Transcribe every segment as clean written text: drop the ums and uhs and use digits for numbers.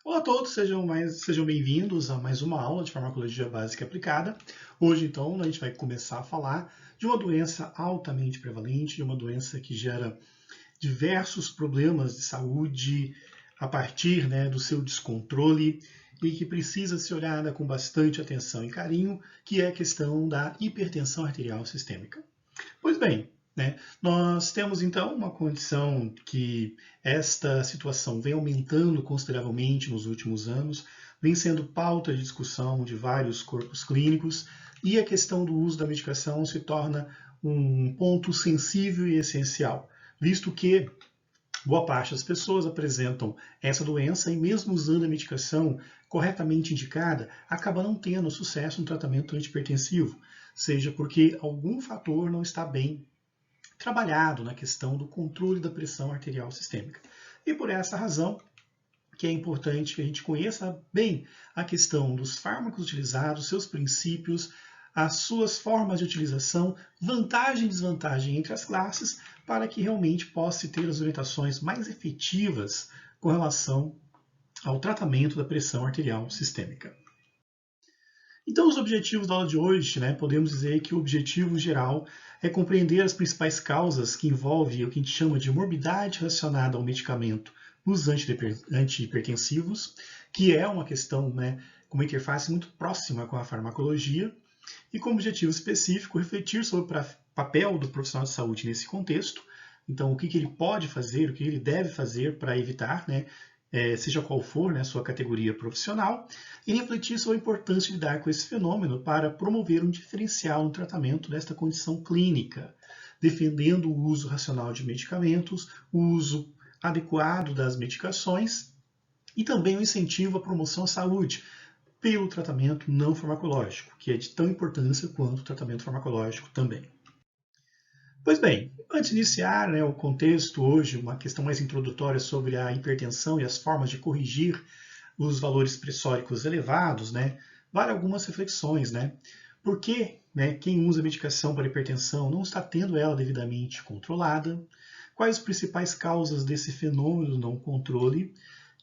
Olá a todos, sejam bem-vindos a mais uma aula de farmacologia básica aplicada. Hoje, então, a gente vai começar a falar de uma doença altamente prevalente, de uma doença que gera diversos problemas de saúde a partir, do seu descontrole e que precisa ser olhada com bastante atenção e carinho, que é a questão da hipertensão arterial sistêmica. Pois bem, nós temos então uma condição que esta situação vem aumentando consideravelmente nos últimos anos, vem sendo pauta de discussão de vários corpos clínicos e a questão do uso da medicação se torna um ponto sensível e essencial, visto que boa parte das pessoas apresentam essa doença e mesmo usando a medicação corretamente indicada, acaba não tendo sucesso no tratamento antihipertensivo, seja porque algum fator não está bem trabalhado na questão do controle da pressão arterial sistêmica. E por essa razão que é importante que a gente conheça bem a questão dos fármacos utilizados, seus princípios, as suas formas de utilização, vantagem e desvantagem entre as classes, para que realmente possa ter as orientações mais efetivas com relação ao tratamento da pressão arterial sistêmica. Então, os objetivos da aula de hoje, podemos dizer que o objetivo geral é compreender as principais causas que envolvem o que a gente chama de morbidade relacionada ao medicamento nos antihipertensivos, que é uma questão com uma interface muito próxima com a farmacologia, e como objetivo específico, refletir sobre o papel do profissional de saúde nesse contexto, então o que ele pode fazer, o que ele deve fazer para evitar, seja qual for a sua categoria profissional, e refletir sobre a importância de lidar com esse fenômeno para promover um diferencial no tratamento desta condição clínica, defendendo o uso racional de medicamentos, o uso adequado das medicações e também o incentivo à promoção à saúde pelo tratamento não farmacológico, que é de tão importância quanto o tratamento farmacológico também. Pois bem, antes de iniciar o contexto hoje, uma questão mais introdutória sobre a hipertensão e as formas de corrigir os valores pressóricos elevados, vale algumas reflexões. Por que quem usa medicação para hipertensão não está tendo ela devidamente controlada? Quais as principais causas desse fenômeno não controle?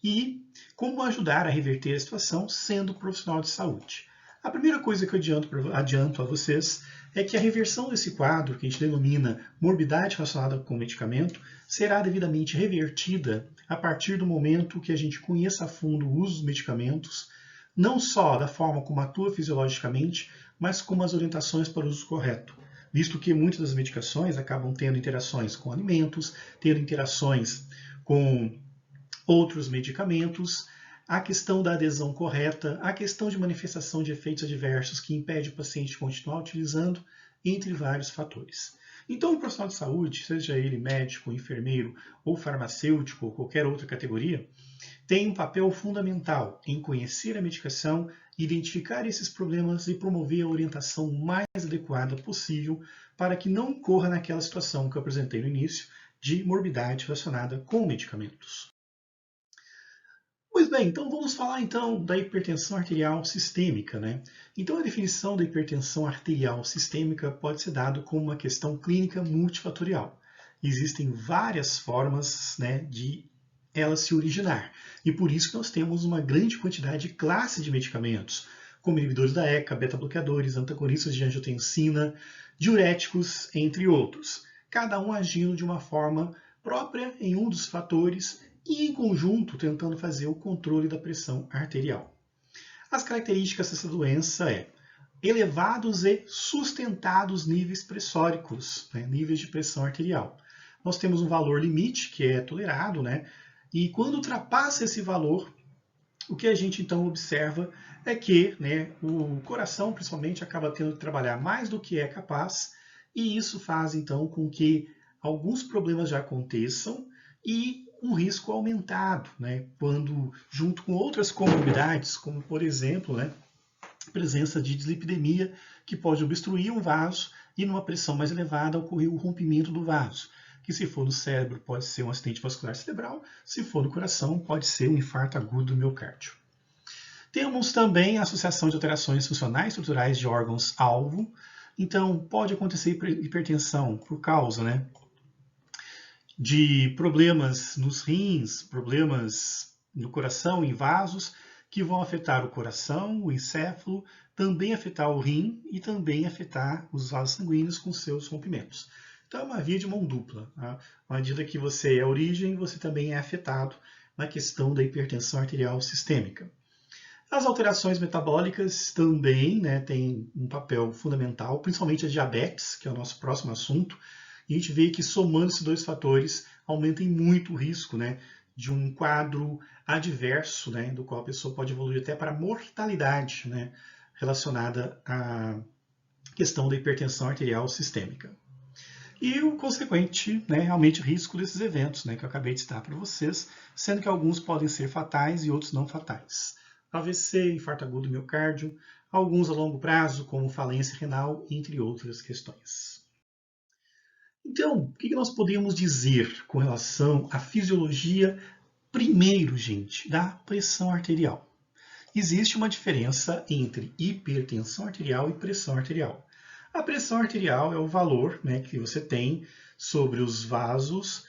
E como ajudar a reverter a situação sendo profissional de saúde? A primeira coisa que eu adianto a vocês é que a reversão desse quadro, que a gente denomina morbidade relacionada com o medicamento, será devidamente revertida a partir do momento que a gente conheça a fundo o uso dos medicamentos, não só da forma como atua fisiologicamente, mas como as orientações para o uso correto, visto que muitas das medicações acabam tendo interações com alimentos, tendo interações com outros medicamentos, a questão da adesão correta, a questão de manifestação de efeitos adversos que impede o paciente de continuar utilizando, entre vários fatores. Então, o profissional de saúde, seja ele médico, enfermeiro ou farmacêutico ou qualquer outra categoria, tem um papel fundamental em conhecer a medicação, identificar esses problemas e promover a orientação mais adequada possível para que não ocorra naquela situação que eu apresentei no início de morbidade relacionada com medicamentos. Pois bem, então vamos falar então da hipertensão arterial sistêmica. Então a definição da hipertensão arterial sistêmica pode ser dada como uma questão clínica multifatorial. Existem várias formas de ela se originar. E por isso que nós temos uma grande quantidade de classe de medicamentos, como inibidores da ECA, beta-bloqueadores, antagonistas de angiotensina, diuréticos, entre outros. Cada um agindo de uma forma própria em um dos fatores e em conjunto tentando fazer o controle da pressão arterial. As características dessa doença é elevados e sustentados níveis pressóricos, níveis de pressão arterial. Nós temos um valor limite que é tolerado, e quando ultrapassa esse valor, o que a gente então observa é que o coração principalmente acaba tendo que trabalhar mais do que é capaz, e isso faz então com que alguns problemas já aconteçam e um risco aumentado, quando junto com outras comorbidades, como por exemplo, a presença de dislipidemia, que pode obstruir um vaso e numa pressão mais elevada ocorrer o rompimento do vaso, que se for no cérebro pode ser um acidente vascular cerebral, se for no coração pode ser um infarto agudo do miocárdio. Temos também a associação de alterações funcionais estruturais de órgãos-alvo, então pode acontecer hipertensão por causa de problemas nos rins, problemas no coração, em vasos, que vão afetar o coração, o encéfalo, também afetar o rim e também afetar os vasos sanguíneos com seus rompimentos. Então é uma via de mão dupla. Tá? À medida que você é a origem, você também é afetado na questão da hipertensão arterial sistêmica. As alterações metabólicas também, né, têm um papel fundamental, principalmente a diabetes, que é o nosso próximo assunto. E a gente vê que somando esses dois fatores, aumentem muito o risco, né, de um quadro adverso, né, do qual a pessoa pode evoluir até para mortalidade, né, relacionada à questão da hipertensão arterial sistêmica. E o consequente, né, realmente, risco desses eventos, né, que eu acabei de citar para vocês, sendo que alguns podem ser fatais e outros não fatais. AVC, infarto agudo do miocárdio, alguns a longo prazo, como falência renal, entre outras questões. Então, o que nós podemos dizer com relação à fisiologia, primeiro, gente, da pressão arterial? Existe uma diferença entre hipertensão arterial e pressão arterial. A pressão arterial é o valor, né, que você tem sobre os vasos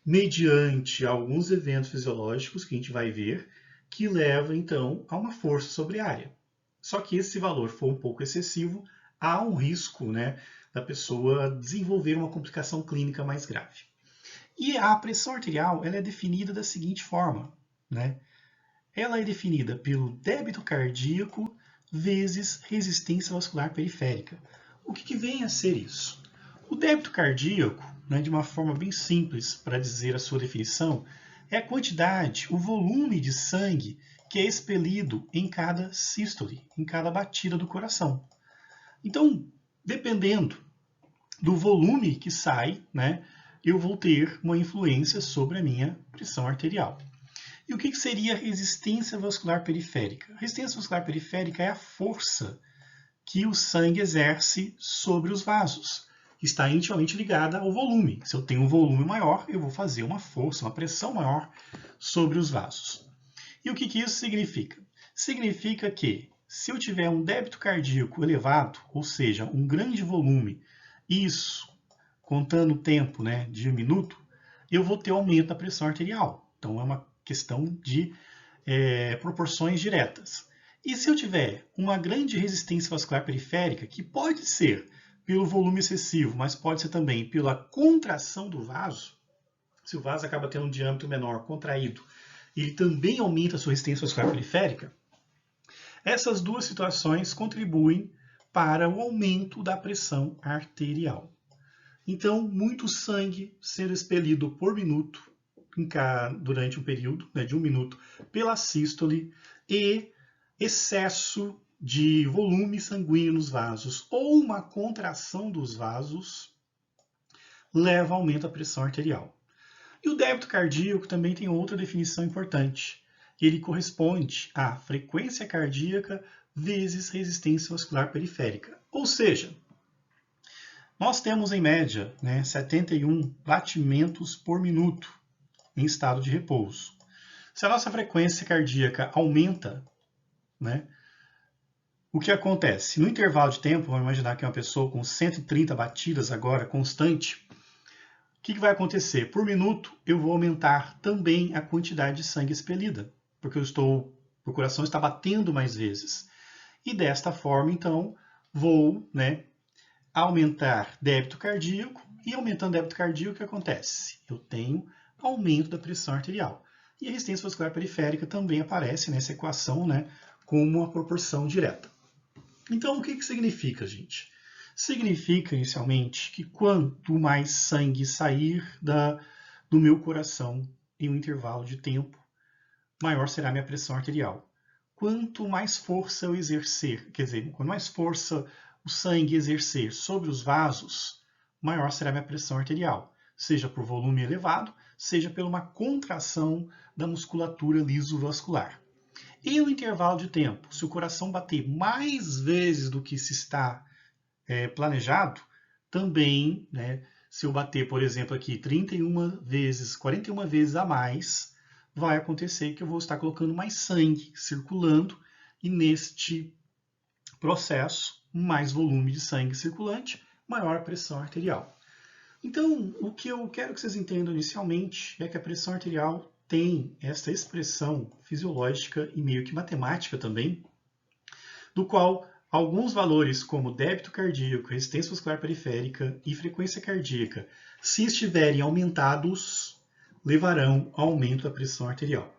mediante alguns eventos fisiológicos que a gente vai ver, que leva então a uma força sobre a área. Só que esse valor for um pouco excessivo, há um risco, né, da pessoa desenvolver uma complicação clínica mais grave. E a pressão arterial ela é definida da seguinte forma, né? Ela é definida pelo débito cardíaco vezes resistência vascular periférica. O que vem a ser isso? O débito cardíaco, né, de uma forma bem simples para dizer a sua definição, é a quantidade, o volume de sangue que é expelido em cada sístole, em cada batida do coração. Então, dependendo do volume que sai, né, eu vou ter uma influência sobre a minha pressão arterial. E o que seria resistência vascular periférica? A resistência vascular periférica é a força que o sangue exerce sobre os vasos. Está intimamente ligada ao volume. Se eu tenho um volume maior, eu vou fazer uma força, uma pressão maior sobre os vasos. E o que isso significa? Significa que se eu tiver um débito cardíaco elevado, ou seja, um grande volume, isso contando o tempo, né, de 1 minuto, eu vou ter aumento da pressão arterial. Então é uma questão de proporções diretas. E se eu tiver uma grande resistência vascular periférica, que pode ser pelo volume excessivo, mas pode ser também pela contração do vaso, se o vaso acaba tendo um diâmetro menor, contraído, ele também aumenta a sua resistência vascular periférica, essas duas situações contribuem para o aumento da pressão arterial. Então, muito sangue sendo expelido por minuto, durante um período, né, de 1 minuto, pela sístole, e excesso de volume sanguíneo nos vasos ou uma contração dos vasos leva a aumento da pressão arterial. E o débito cardíaco também tem outra definição importante. Ele corresponde à frequência cardíaca vezes resistência vascular periférica. Ou seja, nós temos em média, né, 71 batimentos por minuto em estado de repouso. Se a nossa frequência cardíaca aumenta, né, o que acontece? No intervalo de tempo, vamos imaginar que é uma pessoa com 130 batidas agora, constante, o que vai acontecer? Por minuto, eu vou aumentar também a quantidade de sangue expelida, porque o coração está batendo mais vezes. E desta forma, então, vou, né, aumentar débito cardíaco, e aumentando débito cardíaco, o que acontece? Eu tenho aumento da pressão arterial. E a resistência vascular periférica também aparece nessa equação, né, como uma proporção direta. Então, o que significa, gente? Significa, inicialmente, que quanto mais sangue sair do meu coração em um intervalo de tempo, maior será a minha pressão arterial. Quanto mais força eu exercer, quer dizer, quanto mais força o sangue exercer sobre os vasos, maior será a minha pressão arterial, seja por volume elevado, seja por uma contração da musculatura lisovascular. E no intervalo de tempo, se o coração bater mais vezes do que se está planejado, também, né, se eu bater, por exemplo, aqui 41 vezes, 41 vezes a mais, vai acontecer que eu vou estar colocando mais sangue circulando e neste processo, mais volume de sangue circulante, maior a pressão arterial. Então, o que eu quero que vocês entendam inicialmente é que a pressão arterial tem essa expressão fisiológica e meio que matemática também, do qual alguns valores como débito cardíaco, resistência vascular periférica e frequência cardíaca, se estiverem aumentados, levarão ao aumento da pressão arterial.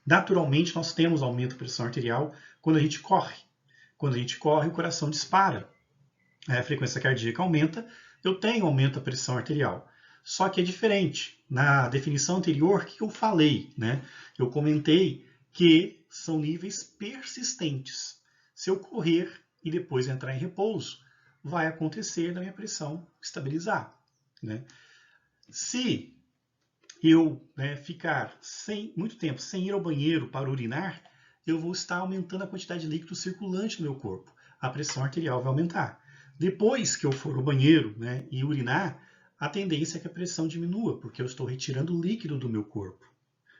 Naturalmente, nós temos aumento da pressão arterial quando a gente corre. Quando a gente corre, o coração dispara, a frequência cardíaca aumenta, eu tenho aumento da pressão arterial. Só que é diferente. Na definição anterior, o que eu falei? Eu comentei que são níveis persistentes. Se eu correr e depois entrar em repouso, vai acontecer da minha pressão estabilizar. Se eu ficar muito tempo sem ir ao banheiro para urinar, eu vou estar aumentando a quantidade de líquido circulante no meu corpo. A pressão arterial vai aumentar. Depois que eu for ao banheiro e urinar, a tendência é que a pressão diminua, porque eu estou retirando o líquido do meu corpo.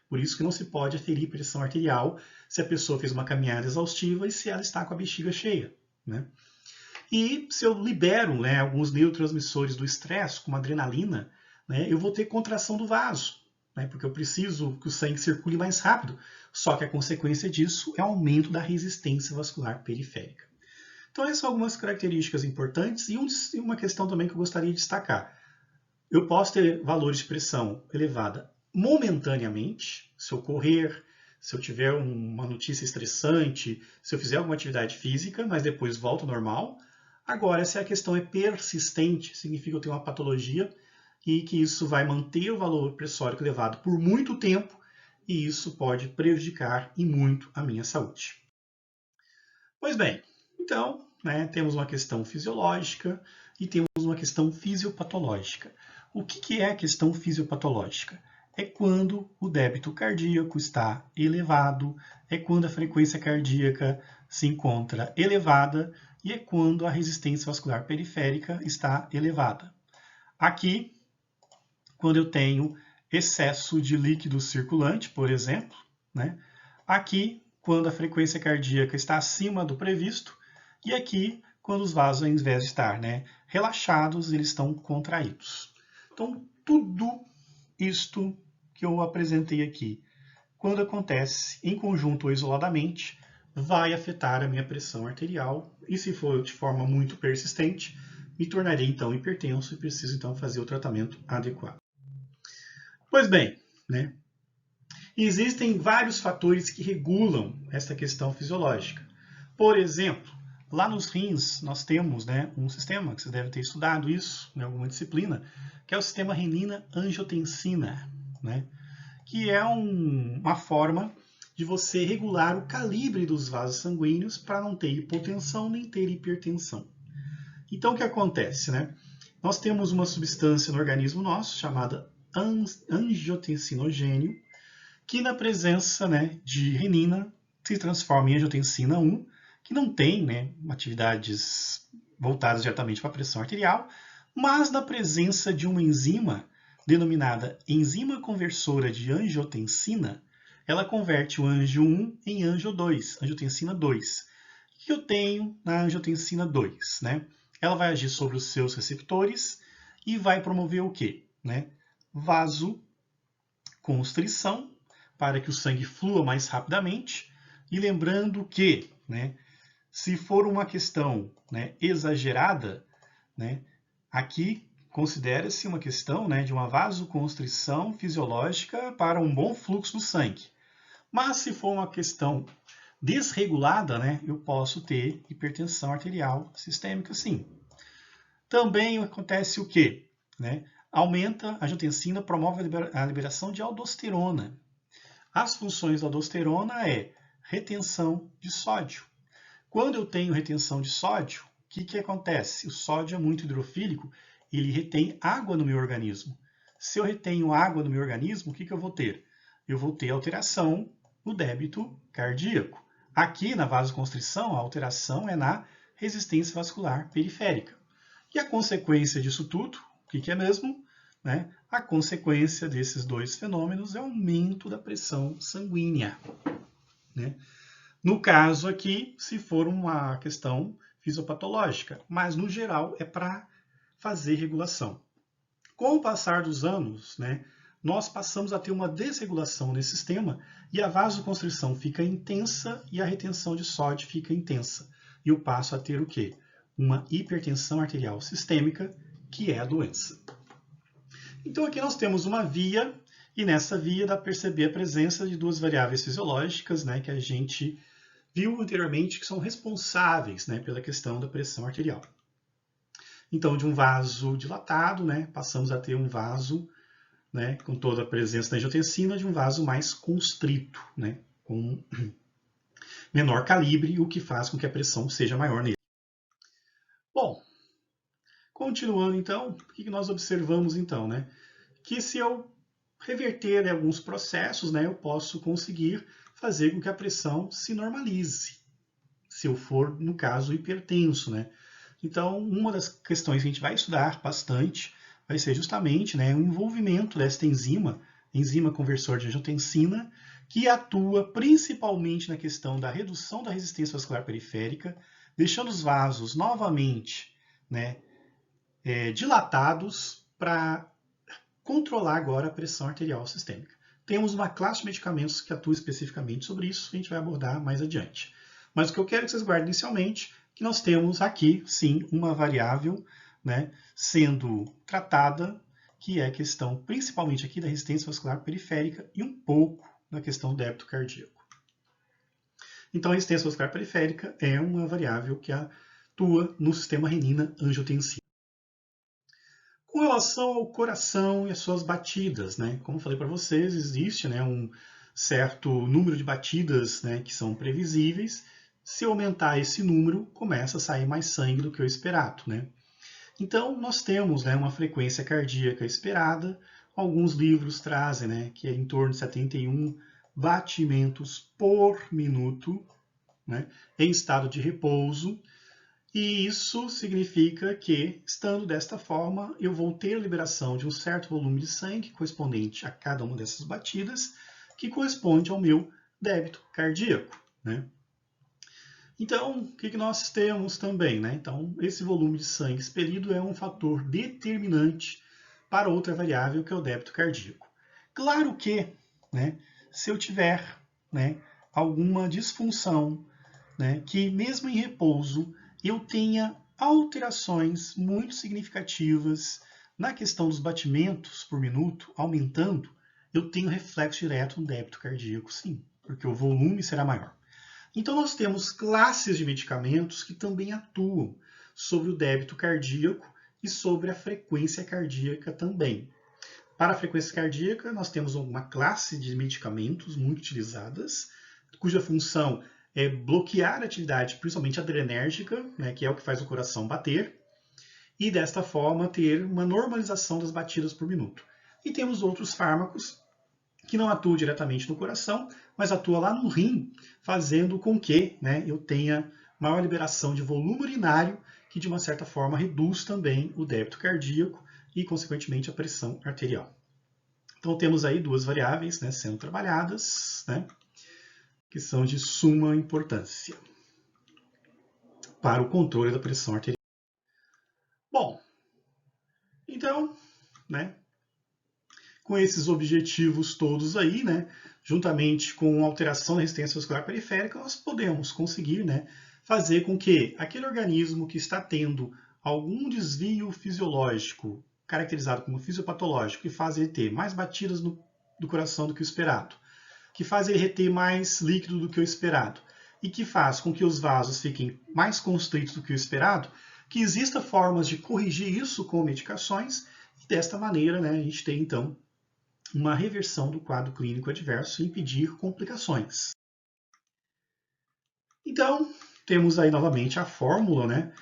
Por isso que não se pode aferir pressão arterial se a pessoa fez uma caminhada exaustiva e se ela está com a bexiga cheia. E se eu libero alguns neurotransmissores do estresse, como a adrenalina, eu vou ter contração do vaso, porque eu preciso que o sangue circule mais rápido. Só que a consequência disso é o aumento da resistência vascular periférica. Então essas são algumas características importantes e uma questão também que eu gostaria de destacar. Eu posso ter valores de pressão elevada momentaneamente, se eu correr, se eu tiver uma notícia estressante, se eu fizer alguma atividade física, mas depois volto ao normal. Agora, se a questão é persistente, significa que eu tenho uma patologia e que isso vai manter o valor pressórico elevado por muito tempo e isso pode prejudicar e muito a minha saúde. Pois bem, então, temos uma questão fisiológica e temos uma questão fisiopatológica. O que é a questão fisiopatológica? É quando o débito cardíaco está elevado, é quando a frequência cardíaca se encontra elevada e é quando a resistência vascular periférica está elevada. Aqui, quando eu tenho excesso de líquido circulante, por exemplo, aqui, quando a frequência cardíaca está acima do previsto, e aqui, quando os vasos, ao invés de estar relaxados, eles estão contraídos. Então, tudo isto que eu apresentei aqui, quando acontece em conjunto ou isoladamente, vai afetar a minha pressão arterial e, se for de forma muito persistente, me tornarei então hipertenso e preciso então fazer o tratamento adequado. Pois bem, existem vários fatores que regulam essa questão fisiológica. Por exemplo, lá nos rins nós temos um sistema, que você deve ter estudado isso em alguma disciplina, que é o sistema renina-angiotensina, que é uma forma de você regular o calibre dos vasos sanguíneos para não ter hipotensão nem ter hipertensão. Então, o que acontece? Nós temos uma substância no organismo nosso chamada angiotensinogênio, que na presença de renina se transforma em angiotensina 1, que não tem atividades voltadas diretamente para a pressão arterial, mas na presença de uma enzima denominada enzima conversora de angiotensina, ela converte o angio 1 em angio 2, angiotensina 2. O que eu tenho na angiotensina 2? Ela vai agir sobre os seus receptores e vai promover o quê? Vasoconstrição, para que o sangue flua mais rapidamente. E lembrando que, se for uma questão exagerada, aqui considera-se uma questão de uma vasoconstrição fisiológica para um bom fluxo do sangue. Mas se for uma questão desregulada, eu posso ter hipertensão arterial sistêmica, sim. Também acontece o quê? Aumenta a angiotensina, promove a liberação de aldosterona. As funções da aldosterona é retenção de sódio. Quando eu tenho retenção de sódio, o que acontece? O sódio é muito hidrofílico, ele retém água no meu organismo. Se eu retenho água no meu organismo, o que eu vou ter? Eu vou ter alteração no débito cardíaco. Aqui na vasoconstrição, a alteração é na resistência vascular periférica. E a consequência disso tudo, o que é mesmo? A consequência desses dois fenômenos é o aumento da pressão sanguínea. No caso aqui, se for uma questão fisiopatológica, mas no geral é para fazer regulação. Com o passar dos anos, nós passamos a ter uma desregulação nesse sistema e a vasoconstrição fica intensa e a retenção de sódio fica intensa. E eu passo a ter o quê? Uma hipertensão arterial sistêmica, que é a doença. Então aqui nós temos uma via, e nessa via dá para perceber a presença de duas variáveis fisiológicas, né, que a gente viu anteriormente, que são responsáveis, né, pela questão da pressão arterial. Então, de um vaso dilatado, né, passamos a ter um vaso, né, com toda a presença da angiotensina, de um vaso mais constrito, né, com menor calibre, o que faz com que a pressão seja maior nele. Bom, continuando então, o que nós observamos então, né? Que se eu reverter, né, alguns processos, né, eu posso conseguir fazer com que a pressão se normalize, se eu for, no caso, hipertenso, né? Então, uma das questões que a gente vai estudar bastante vai ser justamente, né, o envolvimento desta enzima conversor de angiotensina, que atua principalmente na questão da redução da resistência vascular periférica, deixando os vasos novamente, né, dilatados para controlar agora a pressão arterial sistêmica. Temos uma classe de medicamentos que atua especificamente sobre isso, que a gente vai abordar mais adiante. Mas o que eu quero que vocês guardem inicialmente, que nós temos aqui, sim, uma variável, né, sendo tratada, que é a questão principalmente aqui da resistência vascular periférica e um pouco da questão do débito cardíaco. Então, a resistência vascular periférica é uma variável que atua no sistema renina-angiotensina. Com relação ao coração e as suas batidas, né? Como eu falei para vocês, existe, né, um certo número de batidas, né, que são previsíveis. Se aumentar esse número, começa a sair mais sangue do que o esperado, né? Então, nós temos, né, uma frequência cardíaca esperada. Alguns livros trazem, né, que é em torno de 71 batimentos por minuto, né, em estado de repouso. E isso significa que, estando desta forma, eu vou ter a liberação de um certo volume de sangue correspondente a cada uma dessas batidas, que corresponde ao meu débito cardíaco, né? Então, o que nós temos também, né? Então, esse volume de sangue expelido é um fator determinante para outra variável, que é o débito cardíaco. Claro que, né, se eu tiver, né, alguma disfunção, né, que mesmo em repouso eu tenha alterações muito significativas na questão dos batimentos por minuto, aumentando, eu tenho reflexo direto no débito cardíaco, sim, porque o volume será maior. Então, nós temos classes de medicamentos que também atuam sobre o débito cardíaco e sobre a frequência cardíaca também. Para a frequência cardíaca, nós temos uma classe de medicamentos muito utilizadas, cuja função é bloquear a atividade, principalmente adrenérgica, né, que é o que faz o coração bater, e desta forma ter uma normalização das batidas por minuto. E temos outros fármacos que não atuam diretamente no coração, mas atuam lá no rim, fazendo com que, né, eu tenha maior liberação de volume urinário, que de uma certa forma reduz também o débito cardíaco e, consequentemente, a pressão arterial. Então, temos aí duas variáveis, né, sendo trabalhadas, né, que são de suma importância para o controle da pressão arterial. Bom, então, né, com esses objetivos todos aí, né, juntamente com a alteração da resistência vascular periférica, nós podemos conseguir, né, fazer com que aquele organismo que está tendo algum desvio fisiológico, caracterizado como fisiopatológico, que faz ele ter mais batidas do coração do que o esperado, que faz ele reter mais líquido do que o esperado, e que faz com que os vasos fiquem mais constritos do que o esperado, que existam formas de corrigir isso com medicações, e desta maneira, né, a gente tem, então, uma reversão do quadro clínico adverso e impedir complicações. Então, temos aí novamente a fórmula, né,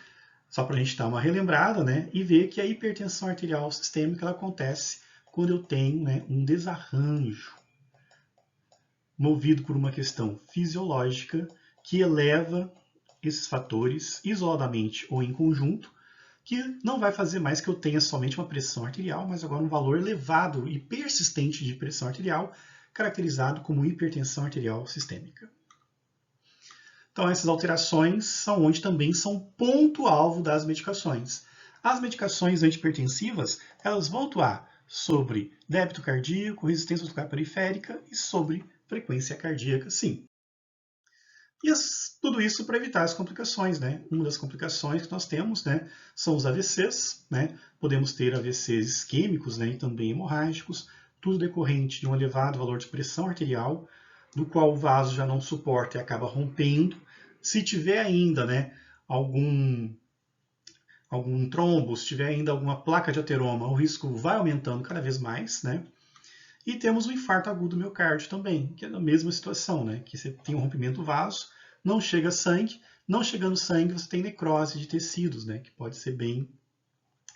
só para a gente dar uma relembrada, né, e ver que a hipertensão arterial sistêmica ela acontece quando eu tenho, né, um desarranjo movido por uma questão fisiológica que eleva esses fatores isoladamente ou em conjunto, que não vai fazer mais que eu tenha somente uma pressão arterial, mas agora um valor elevado e persistente de pressão arterial, caracterizado como hipertensão arterial sistêmica. Então, essas alterações são onde também são ponto-alvo das medicações. As medicações antihipertensivas, elas vão atuar sobre débito cardíaco, resistência auricular periférica e sobre frequência cardíaca, sim. E tudo isso para evitar as complicações, né? Uma das complicações que nós temos, né, são os AVCs, né? Podemos ter AVCs isquêmicos, né, e também hemorrágicos, tudo decorrente de um elevado valor de pressão arterial, do qual o vaso já não suporta e acaba rompendo. Se tiver ainda, né, algum trombo, se tiver ainda alguma placa de ateroma, o risco vai aumentando cada vez mais, né? E temos o infarto agudo do miocárdio também, que é a mesma situação, né? Que você tem um rompimento do vaso, não chega sangue, não chegando sangue, você tem necrose de tecidos, né? Que pode ser bem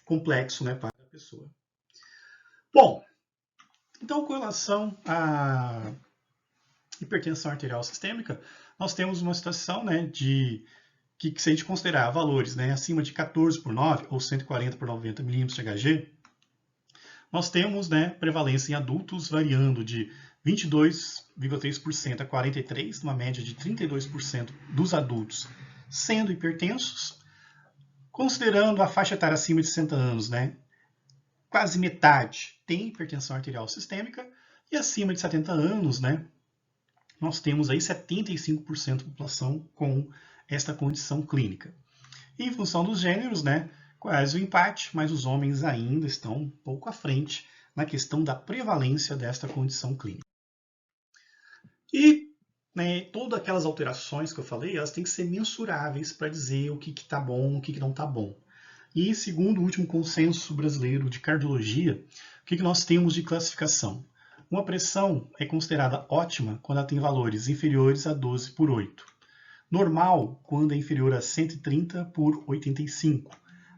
complexo, né, para a pessoa. Bom, então com relação à hipertensão arterial sistêmica, nós temos uma situação, né, de que se a gente considerar valores, né, acima de 14/9 ou 140/90 milímetros de Hg, nós temos, né, prevalência em adultos variando de 22,3% a 43%, uma média de 32% dos adultos sendo hipertensos. Considerando a faixa etária acima de 60 anos, né, quase metade tem hipertensão arterial sistêmica, e acima de 70 anos, né, nós temos aí 75% da população com esta condição clínica. E em função dos gêneros, né, quase o empate, mas os homens ainda estão um pouco à frente na questão da prevalência desta condição clínica. E, né, todas aquelas alterações que eu falei, elas têm que ser mensuráveis para dizer o que está bom, o que não está bom. E segundo o último consenso brasileiro de cardiologia, o que nós temos de classificação? Uma pressão é considerada ótima quando ela tem valores inferiores a 12/8. Normal quando é inferior a 130/85.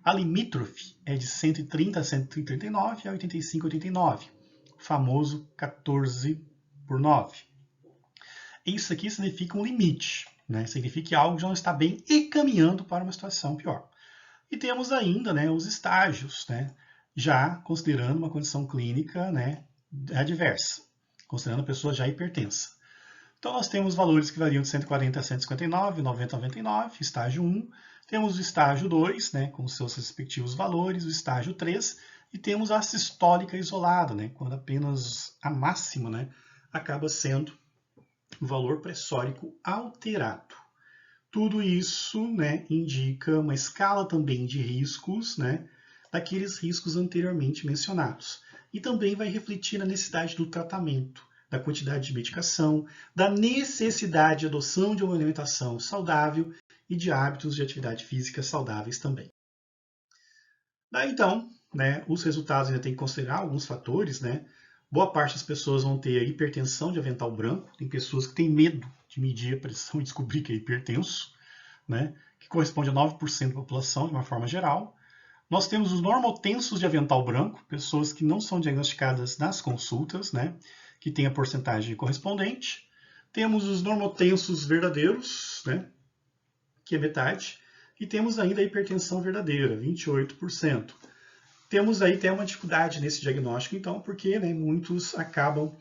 A limítrofe é de 130 a 139 a 85/89. O famoso 14/9. Isso aqui significa um limite, né? Significa que algo já não está bem e caminhando para uma situação pior. E temos ainda, né, os estágios, né, já considerando uma condição clínica, né, adversa, considerando a pessoa já hipertensa. Então nós temos valores que variam de 140 a 159, 90 a 99, estágio 1. Temos o estágio 2, né, com seus respectivos valores, o estágio 3, e temos a sistólica isolada, né, quando apenas a máxima, né, acaba sendo o valor pressórico alterado. Tudo isso, né, indica uma escala também de riscos, né, daqueles riscos anteriormente mencionados. E também vai refletir na necessidade do tratamento, da quantidade de medicação, da necessidade de adoção de uma alimentação saudável e de hábitos de atividade física saudáveis também. Daí então, né, os resultados ainda tem que considerar alguns fatores, né? Boa parte das pessoas vão ter hipertensão de avental branco, tem pessoas que têm medo de medir a pressão e descobrir que é hipertenso, né, que corresponde a 9% da população de uma forma geral. Nós temos os normotensos de avental branco, pessoas que não são diagnosticadas nas consultas, né, que tem a porcentagem correspondente. Temos os normotensos verdadeiros, né, que é metade, e temos ainda a hipertensão verdadeira, 28%. Temos aí até uma dificuldade nesse diagnóstico, então, porque, né, muitos acabam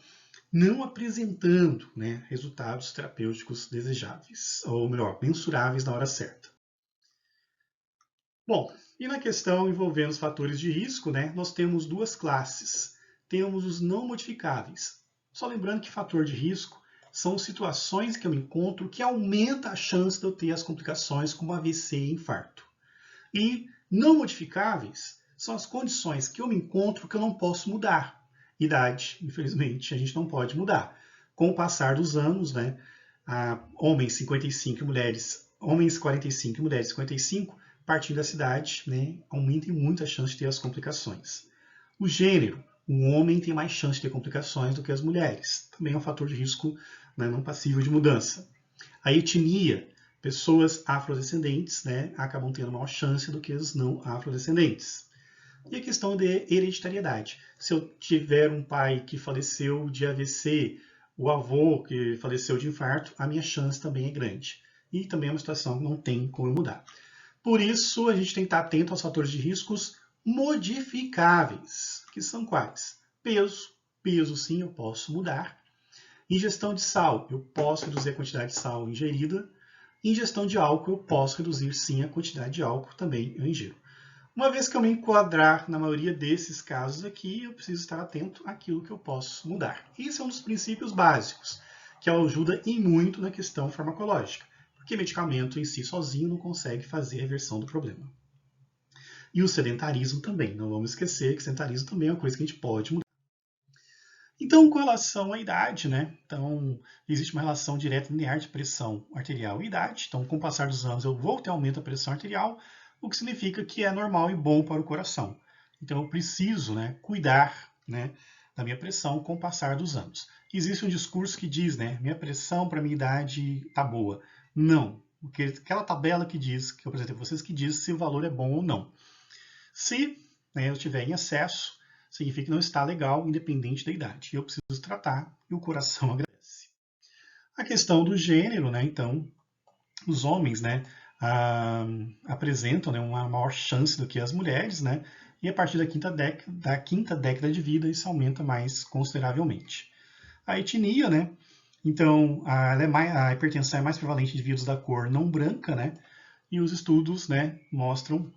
não apresentando, né, resultados terapêuticos desejáveis, ou melhor, mensuráveis na hora certa. Bom, e na questão envolvendo os fatores de risco, né, nós temos duas classes. Temos os não modificáveis. Só lembrando que fator de risco são situações que eu encontro que aumenta a chance de eu ter as complicações como AVC e infarto. E não modificáveis são as condições que eu me encontro que eu não posso mudar. Idade, infelizmente, a gente não pode mudar. Com o passar dos anos, né, homens 55 e mulheres, homens 45 e mulheres 55, partindo da cidade, né, aumentem muito a chance de ter as complicações. O gênero, o homem tem mais chance de ter complicações do que as mulheres. Também é um fator de risco, né, não passível de mudança. A etnia, pessoas afrodescendentes, né, acabam tendo maior chance do que as não afrodescendentes. E a questão de hereditariedade. Se eu tiver um pai que faleceu de AVC, o avô que faleceu de infarto, a minha chance também é grande. E também é uma situação que não tem como mudar. Por isso, a gente tem que estar atento aos fatores de riscos modificáveis, que são quais? Peso. Peso, sim, eu posso mudar. Ingestão de sal, eu posso reduzir a quantidade de sal ingerida. Ingestão de álcool, eu posso reduzir, sim, a quantidade de álcool também eu ingiro. Uma vez que eu me enquadrar na maioria desses casos aqui, eu preciso estar atento àquilo que eu posso mudar. Esse é um dos princípios básicos, que ajuda em muito na questão farmacológica, porque medicamento em si sozinho não consegue fazer a reversão do problema. E o sedentarismo também, não vamos esquecer que sedentarismo também é uma coisa que a gente pode mudar. Então, com relação à idade, né? Então, existe uma relação direta linear de pressão arterial e idade. Então, com o passar dos anos, eu vou ter aumento da pressão arterial, o que significa que é normal e bom para o coração. Então, eu preciso, né, cuidar, né, da minha pressão com o passar dos anos. Existe um discurso que diz, né, minha pressão para minha idade está boa. Não, porque aquela tabela que diz, que eu apresentei para vocês, que diz se o valor é bom ou não. Se, né, eu estiver em excesso, significa que não está legal, independente da idade. Eu preciso tratar e o coração agradece. A questão do gênero, né? Então, os homens, né, apresentam, né, uma maior chance do que as mulheres, né? E a partir da quinta década de vida, isso aumenta mais consideravelmente. A etnia, né? Então, a hipertensão é mais prevalente em indivíduos da cor não branca, né? E os estudos, né, mostram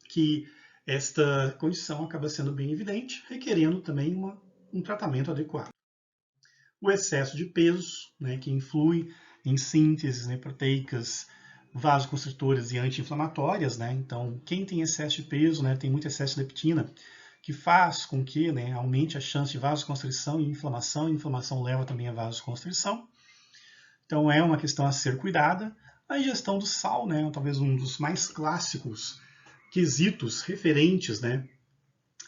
que esta condição acaba sendo bem evidente, requerendo também um tratamento adequado. O excesso de peso, né, que influi em sínteses, né, proteicas, vasoconstritoras e anti-inflamatórias, né? Então, quem tem excesso de peso, né, tem muito excesso de leptina, que faz com que, né, aumente a chance de vasoconstrição e inflamação leva também a vasoconstrição. Então, é uma questão a ser cuidada. A ingestão do sal, né, talvez um dos mais clássicos quesitos referentes, né,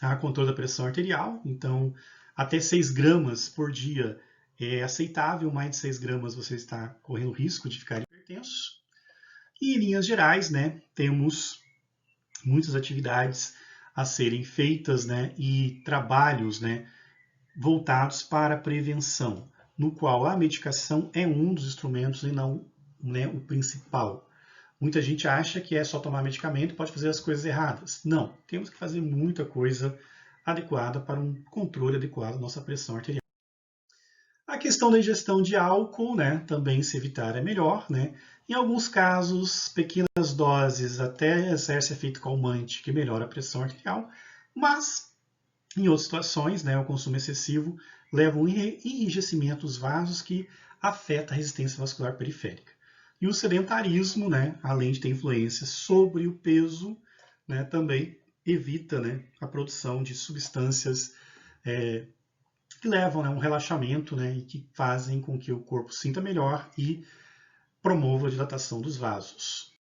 a controle da pressão arterial. Então, até 6 gramas por dia é aceitável, mais de 6 gramas você está correndo risco de ficar hipertenso. E em linhas gerais, né, temos muitas atividades a serem feitas, né, e trabalhos, né, voltados para a prevenção, no qual a medicação é um dos instrumentos e não, né, o principal. Muita gente acha que é só tomar medicamento e pode fazer as coisas erradas. Não, temos que fazer muita coisa adequada para um controle adequado da nossa pressão arterial. A questão da ingestão de álcool, né, também se evitar é melhor, né? Em alguns casos, pequenas doses até exerce efeito calmante que melhora a pressão arterial, mas em outras situações, né, o consumo excessivo leva a um enrijecimento dos vasos que afeta a resistência vascular periférica. E o sedentarismo, né, além de ter influência sobre o peso, né, também evita, né, a produção de substâncias que levam, né, a um relaxamento, né, e que fazem com que o corpo sinta melhor e promova a dilatação dos vasos.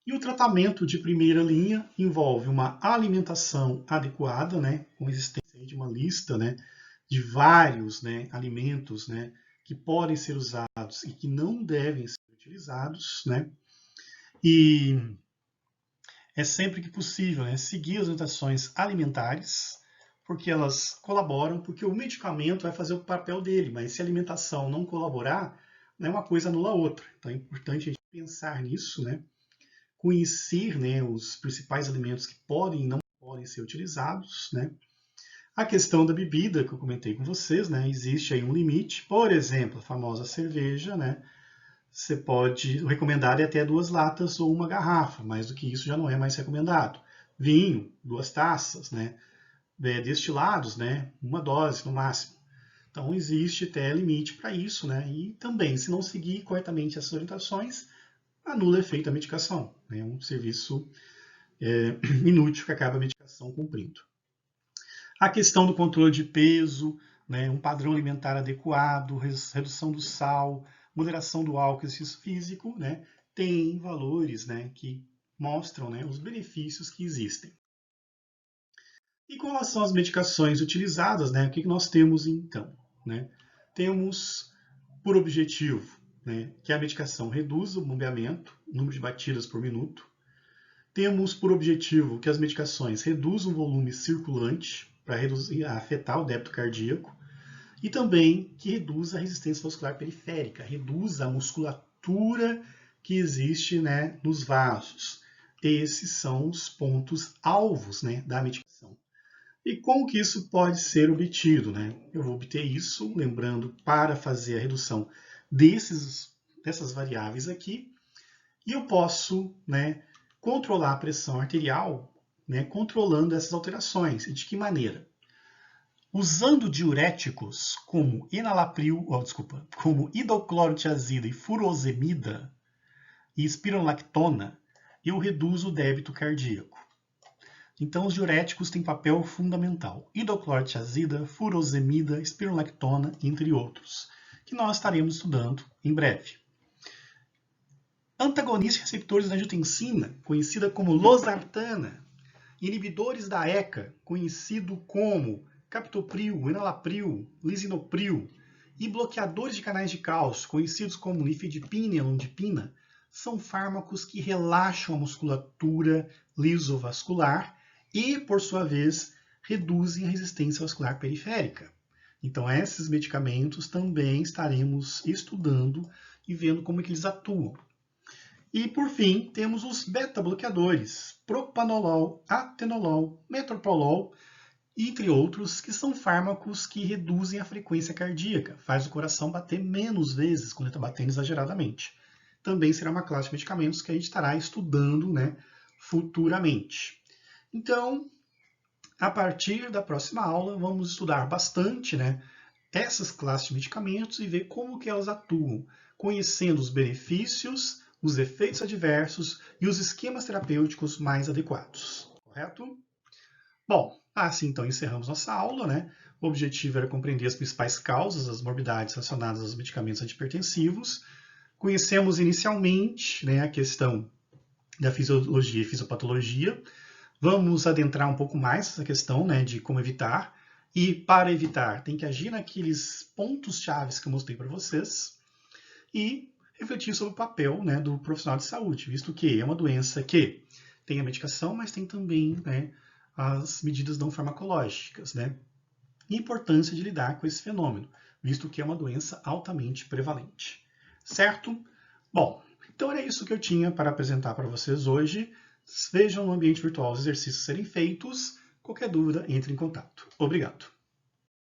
E o tratamento de primeira linha envolve uma alimentação adequada, né, com existência de uma lista, né, de vários, né, alimentos, né, que podem ser usados e que não devem ser utilizados, né, e é sempre que possível, né, seguir as orientações alimentares, porque elas colaboram, porque o medicamento vai fazer o papel dele, mas se a alimentação não colaborar, né, uma coisa anula a outra. Então é importante a gente pensar nisso, né, conhecer, né, os principais alimentos que podem e não podem ser utilizados, né. A questão da bebida, que eu comentei com vocês, né, existe aí um limite, por exemplo, a famosa cerveja, né, você pode, o recomendado é até 2 latas ou 1 garrafa, mais do que isso já não é mais recomendado. Vinho, 2 taças, né, destilados, né, 1 dose no máximo. Então existe até limite para isso, né, e também, se não seguir corretamente essas orientações, anula o efeito da medicação. É um serviço inútil que acaba a medicação cumprindo. A questão do controle de peso, né, um padrão alimentar adequado, redução do sal, moderação do álcool e exercício físico, né, tem valores, né, que mostram, né, os benefícios que existem. E com relação às medicações utilizadas, né, o que nós temos então? Né? Temos por objetivo, né, que a medicação reduza o bombeamento, número de batidas por minuto. Temos por objetivo que as medicações reduzam o volume circulante para afetar o débito cardíaco e também que reduza a resistência vascular periférica, reduza a musculatura que existe, né, nos vasos. Esses são os pontos alvos, né, da medicação. E como que isso pode ser obtido, né? Eu vou obter isso, lembrando, para fazer a redução dessas variáveis aqui, e eu posso, né, controlar a pressão arterial, né, controlando essas alterações. E de que maneira? Usando diuréticos como como hidroclorotiazida e furosemida e espironolactona, eu reduzo o débito cardíaco. Então, os diuréticos têm papel fundamental. Hidroclorotiazida, furosemida, espironolactona, entre outros, que nós estaremos estudando em breve. Antagonistas receptores da angiotensina, conhecida como losartana. Inibidores da ECA, conhecido como captopril, enalapril, lisinopril. E bloqueadores de canais de cálcio, conhecidos como nifedipina e amlodipina, são fármacos que relaxam a musculatura lisovascular e, por sua vez, reduzem a resistência vascular periférica. Então, esses medicamentos também estaremos estudando e vendo como é que eles atuam. E, por fim, temos os beta-bloqueadores, propanolol, atenolol, metoprolol, entre outros, que são fármacos que reduzem a frequência cardíaca, faz o coração bater menos vezes quando ele está batendo exageradamente. Também será uma classe de medicamentos que a gente estará estudando, né, futuramente. Então, a partir da próxima aula, vamos estudar bastante, né, essas classes de medicamentos e ver como que elas atuam, conhecendo os benefícios, os efeitos adversos e os esquemas terapêuticos mais adequados. Correto? Bom, assim então encerramos nossa aula, né? O objetivo era compreender as principais causas das morbidades relacionadas aos medicamentos antihipertensivos. Conhecemos inicialmente, né, a questão da fisiologia e fisiopatologia. Vamos adentrar um pouco mais nessa questão, né, de como evitar. E para evitar, tem que agir naqueles pontos-chave que eu mostrei para vocês. E refletir sobre o papel, né, do profissional de saúde, visto que é uma doença que tem a medicação, mas tem também, né, as medidas não farmacológicas, né? E a importância de lidar com esse fenômeno, visto que é uma doença altamente prevalente. Certo? Bom, então era isso que eu tinha para apresentar para vocês hoje. Vejam no ambiente virtual os exercícios serem feitos. Qualquer dúvida, entre em contato. Obrigado.